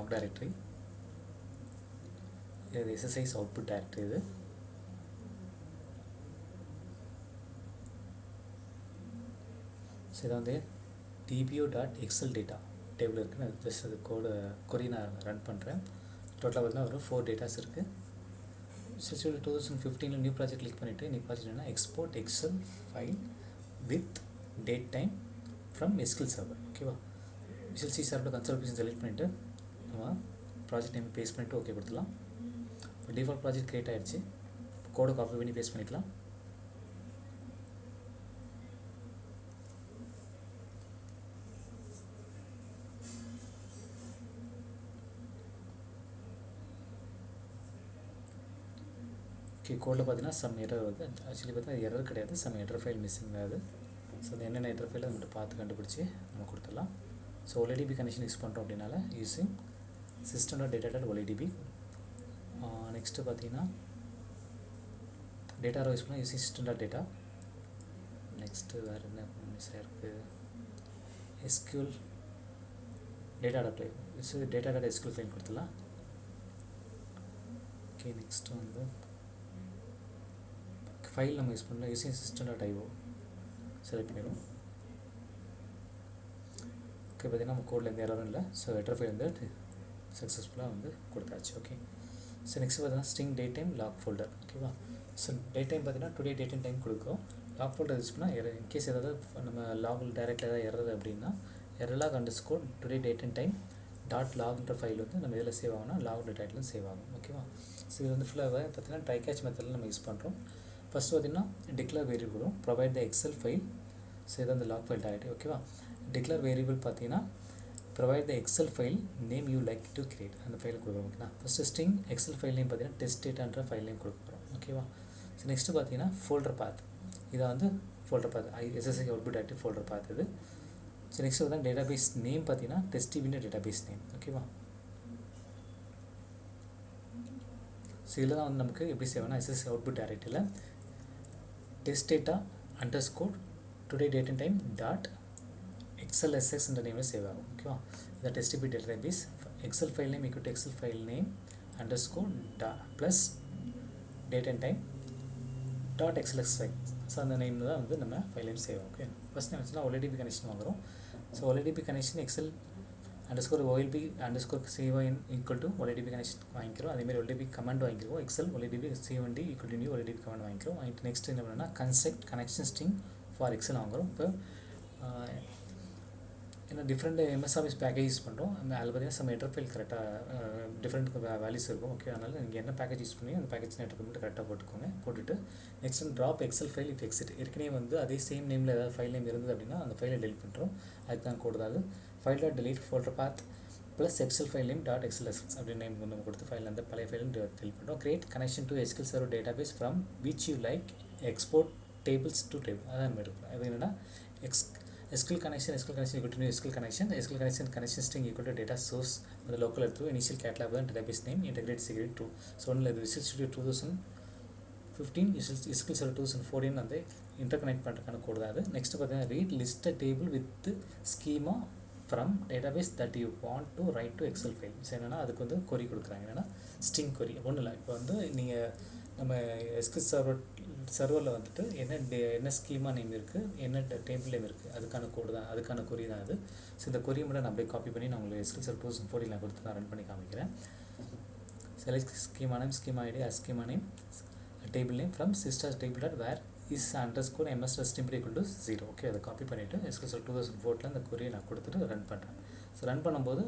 log directory. இது SSIS output directory இது. So இதை வந்து dbo.excel data டேபிள் இருக்குது. நான் ஜஸ்ட் அது கொரி நான் ரன் பண்ணுறேன். டோட்டலாக பார்த்தீங்கன்னா ஒரு 4 டேட்டாஸ் இருக்குது. ஸோ 2015 நியூ ப்ராஜெக்ட் கிளிக் பண்ணிவிட்டு நியூ ப்ராஜெக்ட் என்ன export excel file with date time from SQL server. ஓகேவா, visual C server consultation select பண்ணிவிட்டு நம்ம ப்ராஜெக்ட் நேம் பேஸ்ட் பண்ணிவிட்டு ஓகே கொடுத்துலாம். இப்போ டிஃபால்ட் ப்ராஜெக்ட் க்ரியேட் ஆகிடுச்சு. கோடை காப்பி பண்ணி பேஸ்ட் பண்ணிக்கலாம். ஓகே, கோடில் பார்த்தீங்கன்னா சம் எரர் வருது. ஆக்சுவலி பார்த்தீங்கன்னா எரர் கிடையாது, சம் எரர் ஃபைல் மிஸ்ஸிங் ஆகுது. ஸோ அது என்னென்ன எரர் ஃபைல் அதை மட்டும் பார்த்து கண்டுபிடிச்சி நம்ம கொடுத்துடலாம். ஸோ OLEDB கனெக்ஷன் யூஸ் பண்ணுறோம் அப்படின்னால யூஸிங் system.data.OLEDB. நெக்ஸ்ட்டு பார்த்தீங்கன்னா டேட்டா யூஸ் பண்ணால் யூஸிங் system.data. நெக்ஸ்ட்டு வேறு என்ன மிஸ் ஆகிருக்கு, SQL data.SQL ஃபைல் கொடுத்துடலாம். ஓகே, நெக்ஸ்ட்டு வந்து ஃபைல் நம்ம யூஸ் பண்ணலாம் யூஸிங் system.io செலக்ட் பண்ணிடுவோம். ஓகே, பார்த்தீங்கன்னா நம்ம கோடில் எந்த எரரும் இல்லை. ஸோ ஹெடர் ஃபைல் வந்து சக்ஸஸ்ஃபுல்லாக வந்து கொடுத்தாச்சு. ஓகே, ஸோ நெக்ஸ்ட் பார்த்தீங்கன்னா string date time log folder. ஓகேவா, ஸோ டேட் டைம் பார்த்தீங்கன்னா டுடே டேட் அண்ட் டைம் கொடுக்கும். லாக் ஃபோல்டர் யூஸ் பண்ணால் இன்கேஸ் ஏதாவது நம்ம லாகில் டேரெக்டாக ஏதாவது எரர் அப்படின்னா error log underscore today date and time dot லாக்ன்ற ஃபைல் வந்து நம்ம இதில் சேவ் ஆகும்னா லாக் டைட்டிலும் சேவ் ஆகும். ஓகேவா, ஸோ இது வந்து ஃபுல்லாக பார்த்தீங்கன்னா ட்ரை கேட்ச் மெத்தடில் நம்ம யூஸ் பண்ணுறோம். ஃபஸ்ட்டு பார்த்தீங்கன்னா டிக்ளேர் வேரியபிளும் provide the excel file. So இது வந்து லாக் ஃபைல் டைரக்ட். ஓகேவா, டிக்ளேர் வேரியபிள் பார்த்தீங்கன்னா provide the excel file name you like to create அந்த ஃபைல் கொடுக்குறோம். ஓகேங்களா, first string excel file name பார்த்தீங்கன்னா டெஸ்ட் டேட்டான்ற ஃபைல் நேம் கொடுக்குறோம். ஓகேவா, ஸோ நெக்ஸ்ட்டு பார்த்தீங்கன்னா ஃபோல்டர் பாத். இதை வந்து folder path SSI output active folder path இது. ஸோ நெக்ஸ்ட்டு பார்த்தீங்கன்னா டேட்டாபேஸ் நேம் பார்த்தீங்கன்னா டெஸ்டிபின்ற டேட்டாபேஸ் நேம். ஓகேவா, ஸோ இதில் தான் வந்து நமக்கு எப்படி சேவனா SSI அவுட்புட் டைரக்டரியில் test data underscore today date and time dot SSRS என்ற நேமில் சேவ் ஆகும். ஓகேவா, இந்த test DB database excel file name equal to XL file name underscore plus date and time dot XLS file. So அந்த நேமில் தான் வந்து நம்ம ஃபைல் நேம் சேவ் ஆகும். ஓகே, ஃபஸ்ட் நேம் வச்சுன்னா OLEDB கனெக்ஷன் வாங்குகிறோம். So OLEDB connection excel underscore OLB underscore CON equal to OLEDB connection வாங்கிக்கிறோம். அதேமாதிரி OLEDB கமெண்ட் வாங்கிக்கிறோம். Excel OLEDB COND equal to new OLEDB command வாங்கிக்கிறோம். வாங்கிட்டு நெக்ஸ்ட் என்ன பண்ணோம்னா concept connection string for Excel வாங்குகிறோம். இப்போ ஏன்னா டிஃப்ரெண்ட் MS பேக்கேஜ் யூஸ் பண்ணுறோம். அதில் பார்த்தீங்கன்னா சம் ஹெடர் ஃபைல் கரெக்டாக டிஃப்ரெண்ட் வேல்யூஸ் இருக்கும். ஓகே, அதனால் நீங்கள் என்ன பேக்கேஜ் யூஸ் பண்ணி அந்த பேக்கேஜ் ஹெடர் மட்டும் கரெக்டாக போட்டுக்கோங்க. போட்டுட்டு next drop Excel file if exit. ஏற்கனவே வந்து அதே சேம் நேமில் ஏதாவது ஃபைல் நேம் இருந்தது அப்படின்னா அந்த ஃபைலை டெலிட் பண்ணுறோம். அதுக்கு தான் கூடுதல் file dot delete folder path plus excel file name dot XLS அப்படின்னு நேம் நம்ம கொடுத்து ஃபைல் அந்த பழைய ஃபைலும் டெலிட் பண்ணுறோம். Create connection to SQL server database from which you like export tables to table. அதான் நம்ம எடுக்கிறோம். அது என்னென்னா SQL connection equal to new SQL connection string equal to data source the local through initial catalog and database name integrate security 2. So only the Visual Studio 2015 SQL Server 2014 and the interconnect பண்ணுறதுக்கான code தான் அது. Next பார்த்தீங்கன்னா read list table with schema from database that you want to write to XL file. So என்னென்னா அதுக்கு வந்து கொரி கொடுக்குறாங்க. என்னென்னா string கொரி ஒன்றும் இல்லை. இப்போ வந்து நீங்கள் நம்ம SQL சர்வரில் வந்துட்டு என்ன ஸ்கீமா நேம் இருக்குது, என்ன டேபிள் நேம் இருக்குது, அதுக்கான கோடு தான், அதுக்கான கொரி தான் அது. ஸோ இந்த கொரியை மட்டும் நான் அப்படியே காப்பி பண்ணி நான் உங்களுக்கு SQL Server 2014 கொடுத்து நான் ரன் பண்ணி காமிக்கிறேன். Select schema name, schema ID, schema name, table name from sisters table dot where is underscore MS simply equal to 0. Okay, அதை காப்பி பண்ணிவிட்டு SQL Server 2004 அந்த கொரியை நான் கொடுத்துட்டு ரன் பண்ணுறேன். ஸோ ரன் பண்ணும்போது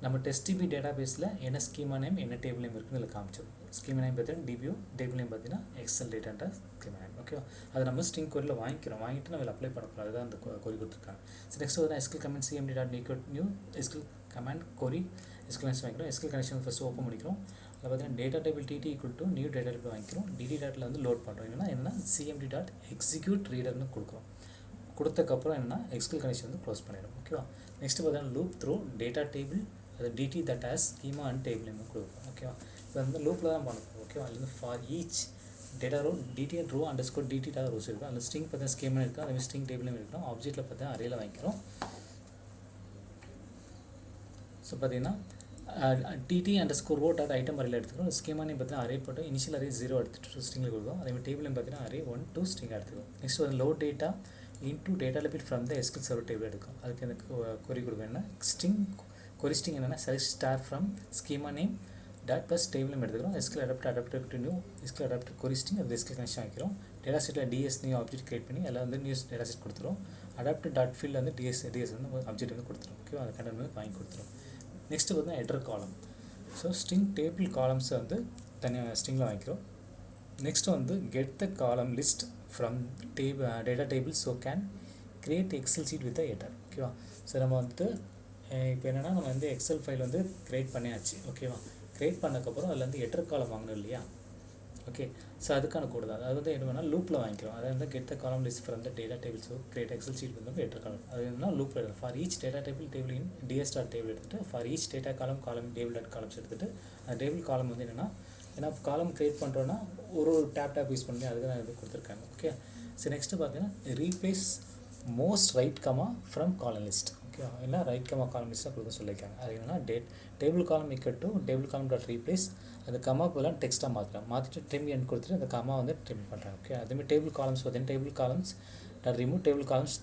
நம்ம TestDB டேட்டாபேஸில் என்ன ஸ்கீமா நேம் என்ன டேபிள் நேம் இருக்குன்னு இதில் காமிச்சிடும். ஸ்கீமா நேம் பார்த்தீங்கன்னா DBO, டேபிள் நேம் பார்த்தீங்கன்னா எக்ஸல் டேட்டான்ற ஸ்கீமா நேம். ஓகேவா, அதை நம்ம ஸ்ட்ரிங் கொரியில் வாங்கிக்கிறோம். வாங்கிட்டு நம்ம அப்ளை பண்ணக்கூடாது. அதுதான் அந்த கொரி கொடுத்துருக்காங்க. ஸோ நெக்ஸ்ட் வந்து SQL command CMD dot new SQL command query SQL connection வாங்கிக்கிறோம். SQL கனெக்ஷன் ஃபஸ்ட்டு ஓப்பன் பண்ணிக்கிறோம். அதில் பார்த்தீங்கன்னா data table TT equal to new data table வாங்கிக்கிறோம். DD டாட்டில் வந்து லோட் பண்ணுறோம். என்னென்னா CMD டாட் எக்ஸிக்யூட் ரீடர்னு கொடுக்குறோம். கொடுத்தக்கப்புறம் என்னென்னா SQL கனெக்ஷன் வந்து க்ளோஸ் பண்ணிடும். ஓகேவா, நெக்ஸ்ட் பார்த்தீங்கன்னா லூப் த்ரூ டேட்டா டேபிள் அது DT that as schema and table name கொடுக்கும். ஓகேவா, இப்போ வந்து லூப்பில் தான் பண்ணணும். ஓகேவா, அது வந்து for each data row DT row underscore DT dot rows இருக்கும். அதில் ஸ்ட்ரிங் பார்த்தீங்கன்னா ஸ்கீமா இருக்கும். அதே ஸ்ட்ரிங் டேபிள் நேம் இருக்கும். ஆப்ஜெக்ட்டில் பார்த்தீங்கன்னா அரேல வாங்கிக்கிறோம். ஸோ பார்த்தீங்கன்னா DD under score O dot item வரையில் எடுத்துக்கிறோம். ஸ்கீமா நேம் பார்த்தீங்கன்னா அரே போட்டு இனிஷியல் அரே 0 எடுத்துகிட்டு ஸ்ட்ரிங்கில் கொடுக்கும். அதே மாதிரி டேபிள் நேம் பார்த்தீங்கன்னா அரே 1 2 ஸ்ட்ரிங் எடுத்துக்கும். நெக்ஸ்ட் வந்து load data into data lipid from the SQL server table எடுக்கும். அதுக்கு எனக்கு கொரி கொடுக்கணும்னா ஸ்ட்ரிங் கொரி ஸ்ட்ரிங் என்னென்னா select star from schema name dot plus table name எடுத்துக்கிறோம். SQL adapter to new SQL adapter query string அது SQL connection ஆகிக்கிறோம். Data செட்டில் D S new object create பண்ணி எல்லாம் வந்து நியூஸ் டேட்டா செட் கொடுத்துரும். அடாப்டர் டாட் ஃபீல்டு வந்து டிஎஸ் வந்து ஆப்ஜெக்ட் வந்து கொடுத்துரும். ஓகேவா, அந்த கண்டென்ட் வந்து வாங்கி கொடுத்துரும். நெக்ஸ்ட்டு பார்த்தீங்கன்னா ஹெடர் காலம். ஸோ ஸ்ட்ரிங் டேபிள் காலம்ஸை வந்து தனியாக ஸ்ட்ரிங்கில் வாங்கிக்கிறோம். நெக்ஸ்ட்டு வந்து get the column list from data table so can create Excel sheet with header. ஓகேவா, ஸோ நம்ம வந்துட்டு இப்போ என்னென்னா நம்ம வந்து எக்ஸல் ஃபைல் வந்து க்ரியேட் பண்ணியாச்சு. ஓகேவா, க்ரியேட் பண்ணக்கப்புறம் அதில் வந்து ஹெடர் காலம் வாங்கணும் இல்லையா. ஓகே, ஸோ அதுக்கான கோடு தான். அது வந்து என்ன பண்ணால் லூப்பில் வாங்கிக்கிறோம். அதாவது வந்து get the column list from the data table so create Excel sheet வந்து ஹெடர் காலம். அது என்னன்னா லூப்பில் எடுக்கும். For each data table in DS dot table எடுத்துகிட்டு for each data column table dot columns எடுத்துகிட்டு அந்த டேபிள் காலம் வந்து என்னென்னா ஏன்னா காலம் க்ரியேட் பண்ணுறோன்னா ஒரு டேப் யூஸ் பண்ணி அதுக்கு தான் இது கொடுத்துருக்காங்க. ஓகே, ஸோ நெக்ஸ்ட்டு பார்த்தீங்கன்னா replace most right comma from காலம் லிஸ்ட். ஓகேவா, இல்லை ரைட் கமா காலம் லிஸ்ட்டாக கொடுக்க சொல்லியிருக்காங்க. அது என்னென்னா டேபிள் காலம் ஈக்குவல் டு டேபிள் காலம் டாட் ரீப்ளேஸ் அந்த கமா போலாம் டெக்ஸ்ட்டாக மாற்றிட்டு ட்ரிம் என் கொடுத்துட்டு அந்த கமா வந்து ட்ரிம் பண்ணுறாங்க. ஓகே, அதேமாதிரி டேபிள் காலம்ஸ் பார்த்தீங்கன்னா table columns dot remove table columns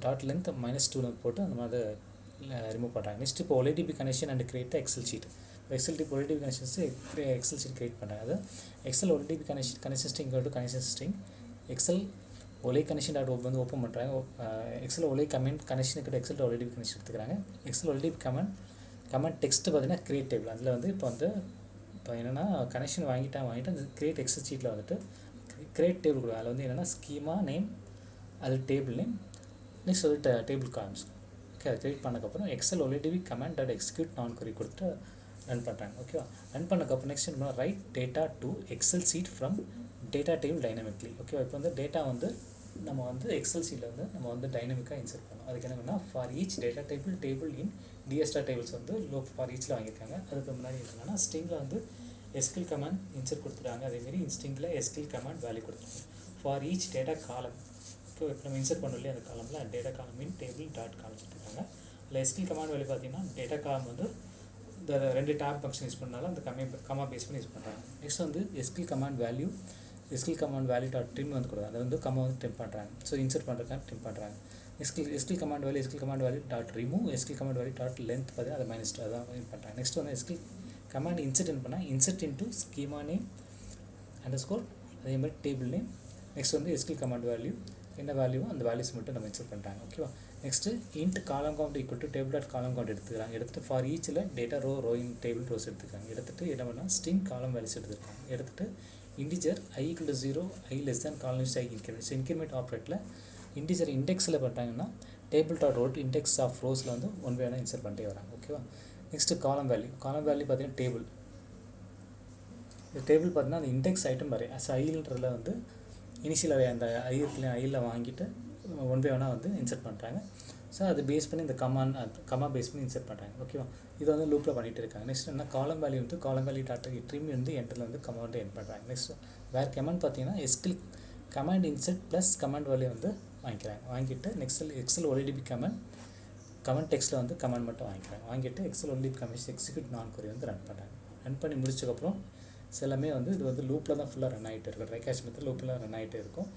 dot length -2 போட்டு அந்த மாதிரி ரிமூவ் பண்ணுறாங்க. நெக்ஸ்ட் இப்போ OLEDB connection and create excel sheet. OLEDB connections excel sheet create பண்ணுறாங்க. அது excel OLEDB connection string to connection string excel ole connection dot வந்து open பண்ணுறாங்க. Excel ole command கனெக்ஷனுக்கு எக்ஸல் OLEDB கனெக்ஷன் எடுத்துக்கிறாங்க. Excel OLEDB command text பார்த்தீங்கன்னா create table. அதில் வந்து இப்போ என்னென்னா கனெக்ஷன் வாங்கிட்டு அந்த கிரியேட் எக்ஸல் ஷீட்டில் வந்துட்டு கிரியேட் டேபிள் கொடுக்கும். அதில் வந்து என்னென்னா ஸ்கீமா நேம் அது டேபிள் நேம் நெக்ஸ்ட் வந்து டேபிள் காலம்ஸ். ஓகே, அது கிரியேட் பண்ணக்கப்புறம் excel OLEDB command dot execute non query கொடுத்துட்டு ரன் பண்ணுறாங்க. ஓகேவா, ரன் பண்ணக்கப்புறம் நெக்ஸ்ட் என்ன write data to excel sheet from data table dynamically. ஓகேவா, இப்போ வந்து டேட்டா வந்து நம்ம வந்து எக்ஸல் சீட்டில் வந்து நம்ம வந்து டைனமிக்காக இன்சர்ட் பண்ணோம். அதுக்கு என்ன பண்ணால் for each data table in D S dot tables வந்து ஃபார் ஈச்சில் வாங்கியிருக்காங்க. அதுக்கு முன்னாடி என்னன்னா ஸ்ட்ரிங்கில் வந்து SQL கமாண்ட் இன்சர்ட் கொடுத்துட்டாங்க. அதேமாரி ஸ்ட்ரிங்கில் SQL கமாண்ட் வேல்யூ கொடுத்துருக்காங்க. ஃபார் ஈச் டேட்டா காலம் இப்போ நம்ம இன்சர்ட் பண்ணோம் இல்லையா அந்த காலமில் டேட்டா காலம் இன் டேபிள் டாட் காலம் சொல்லியிருக்காங்க. இல்லை SQL கமாண்ட் வேல்யூ பார்த்தீங்கன்னா டேட்டா காலம் வந்து இந்த 2 டேப் ஃபங்க்ஷன் யூஸ் பண்ணாலும் அந்த கமா பேஸ் பண்ணி யூஸ் பண்ணுறாங்க. நெக்ஸ்ட் வந்து SQL command value dot trim வந்து கொடுக்குறாங்க. அதை வந்து கமா வந்து ட்ரிம் பண்ணுறாங்க. ஸோ இன்சர்ட் பண்ணுறதுக்காக ட்ரிம் பண்ணுறாங்க. SQL command value dot remove SQL command value dot length பார்த்தீங்கன்னா அதை -2 அதான் இது பண்ணுறாங்க. நெக்ஸ்ட் வந்து SQL கமாண்ட் இன்சர்ட் பண்ணால் இன்சர்ட் இன்டூ ஸ்கீமா நேம் _ அதே மாதிரி டேபிள் நேம். நெக்ஸ்ட் வந்து SQL கமாண்ட் வேல்யூ என்ன வேல்யூவோ அந்த வேல்யூஸ் மட்டும் நம்ம இன்சர்ட் பண்ணுறாங்க. ஓகேவா, next int column count equal to table dot column count எடுத்துக்கிறாங்க. எடுத்துகிட்டு ஃபார் ஈச்சில் data row in table rows எடுத்துக்காங்க. எடுத்துகிட்டு என்ன பண்ணால் ஸ்ட்ரிங் காலம் வேல்யூஸ் எடுத்துருக்காங்க. எடுத்துகிட்டு integer i = 0 i less than column list i increment. Increment ஆப்ரேட்டில் இன்டிஜர் இண்டெக்ஸில் பண்ணுறாங்கன்னா table dot row index of ரோஸில் வந்து ஒன் வேணால் இன்சர்ட் பண்ணிட்டே வராங்க. ஓகேவா, நெக்ஸ்ட்டு காலம் வேல்யூ பார்த்தீங்கன்னா டேபிள். இந்த டேபிள் பார்த்தீங்கன்னா அந்த இண்டெக்ஸ் ஐட்டம் வரை ஐன்றதில் வந்து இனிஷியல் அந்த ஐயில் வாங்கிட்டு ஒன் பை ஒன்னாக வந்து இன்சர்ட் பண்ணுறாங்க. ஸோ அது பேஸ் பண்ணி இந்த கமா பேஸ் பண்ணி இன்சர்ட் பண்ணுறாங்க. ஓகேவா, இது வந்து லூப்பில் பண்ணிகிட்டு இருக்காங்க. நெக்ஸ்ட் என்ன காலம் வேல்யூ வந்து காலம் வேல்யூ டாட் ட்ரிம் வந்து என்டரில் வந்து கமாண்ட் என் பண்ணுறாங்க. நெக்ஸ்ட் வேறு கமாண்ட் பார்த்தீங்கன்னா SQL command insert plus command value வந்து வாங்கிட்டு எக்ஸல் OLEDB கமாண்ட் டெக்ஸ்ட்டில் வந்து கமாண்ட் மட்டும் வாங்கிட்டு XL OLEDB command execute non கொரி வந்து ரன் பண்ணுறாங்க. ரன் பண்ணி முடிச்சதுக்கப்புறம் எல்லாமே வந்து இது வந்து லூப்பில் தான் ஃபுல்லாக ரன் ஆகிட்டு இருக்கும். ட்ரைகேஷ் மெத்தட் லூப்பில் ரன் ஆகிட்டே இருக்கும்.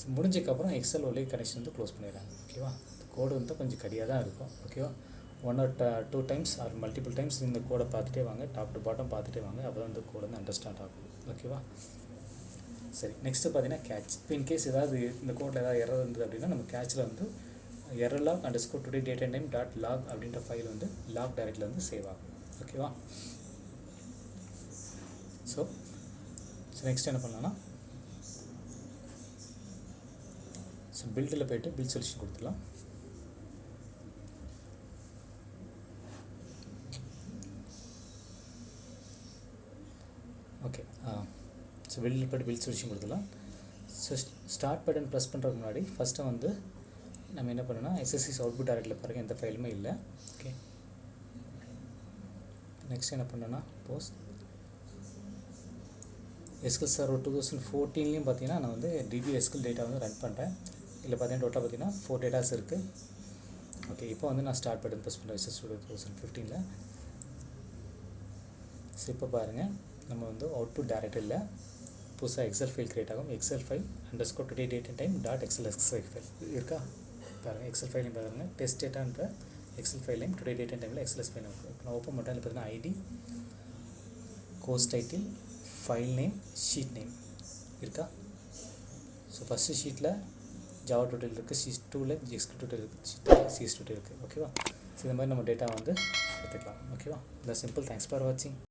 ஸோ முடிஞ்சதுக்கப்புறம் எக்ஸல் OLEDB கனெக்ஷன் வந்து க்ளோஸ் பண்ணிடுறாங்க. ஓகேவா, கோடு வந்து கொஞ்சம் கடியாக தான் இருக்கும். ஓகேவா, 1 or 2 times or multiple times இந்த கோடை பார்த்துட்டே வாங்க, டாப் டு பாட்டம் பார்த்துட்டே வாங்க. அப்போ தான் இந்த கோடு வந்து அண்டர்ஸ்டாண்ட் ஆகும். ஓகேவா, சரி. நெக்ஸ்ட்டு பார்த்தீங்கன்னா கேட்ச். இப்போ இன்கேஸ் ஏதாவது இந்த கோடில் ஏதாவது எரர் இருந்தது அப்படின்னா நம்ம கேட்சில் வந்து errorlog _ today date and time .log அப்படின்ற ஃபைல் வந்து லாக் டைரக்டில் வந்து சேவ் ஆகும். ஓகேவா, ஸோ நெக்ஸ்ட் என்ன பண்ணலாம்னா பில்டில் போய்ட்டு பில் சொல்யூஷன் கொடுத்துடலாம். ஓகே, ஸோ பில்டில் போய்ட்டு பில் சொல்யூஷன் கொடுத்துடலாம். ஸோ ஸ்டார்ட் பட்டன் ப்ரெஸ் பண்ணுறதுக்கு முன்னாடி ஃபஸ்ட்டு வந்து நம்ம என்ன பண்ணோன்னா SSIS அவுட்புட் டைரக்டில் பாருங்கள் எந்த ஃபைலுமே இல்லை. ஓகே, நெக்ஸ்ட் என்ன பண்ணோன்னா போஸ்ட் SQL Server 2014 பார்த்தீங்கன்னா நான் வந்து DB SQL டேட்டா வந்து ரன் பண்ணுறேன். இதில் பார்த்தீங்கன்னா டோட்டலாக பார்த்தீங்கன்னா 4 டேட்டாஸ் இருக்குது. ஓகே, இப்போ வந்து நான் ஸ்டார்ட் பட்டன் ப்ரெஸ் பண்ணுறேன். SSIS 2015 இப்போ பாருங்கள் நம்ம வந்து அவுட்புட் டேரக்ட் இல்லை, புதுசாக எக்ஸல் ஃபைல் க்ரியேட் ஆகும். Excel file underscore today date and time dot excel file இருக்கா பாருங்கள். எக்ஸல் ஃபைலையும் பாருங்கள், டெஸ்ட் டேட்டான்ற எக்ஸல் ஃபைலையும் டுடே டேட் அண்ட் டைமில் எக்ஸல் ஃபைல் இருக்கும். இப்போ நான் ஓப்பன் பண்ணுறேன். பார்த்தீங்கன்னா ID, course title, file name, sheet name இருக்கா. ஸோ ஃபஸ்ட்டு ஷீட்டில் ஜாவா டூட்டல் இருக்குது, ஷீட் 2ல் எக்ஸ்கியூ டூட்டல் இருக்குது, ஷீட் சிஎஸ் டூட்டல் இருக்குது. ஓகேவா. ஸோ இந்த மாதிரி நம்ம டேட்டா வந்து எடுத்துக்கலாம். ஓகேவா. இந்த சிம்பிள். தேங்க்ஸ் ஃபார் வாட்சிங்.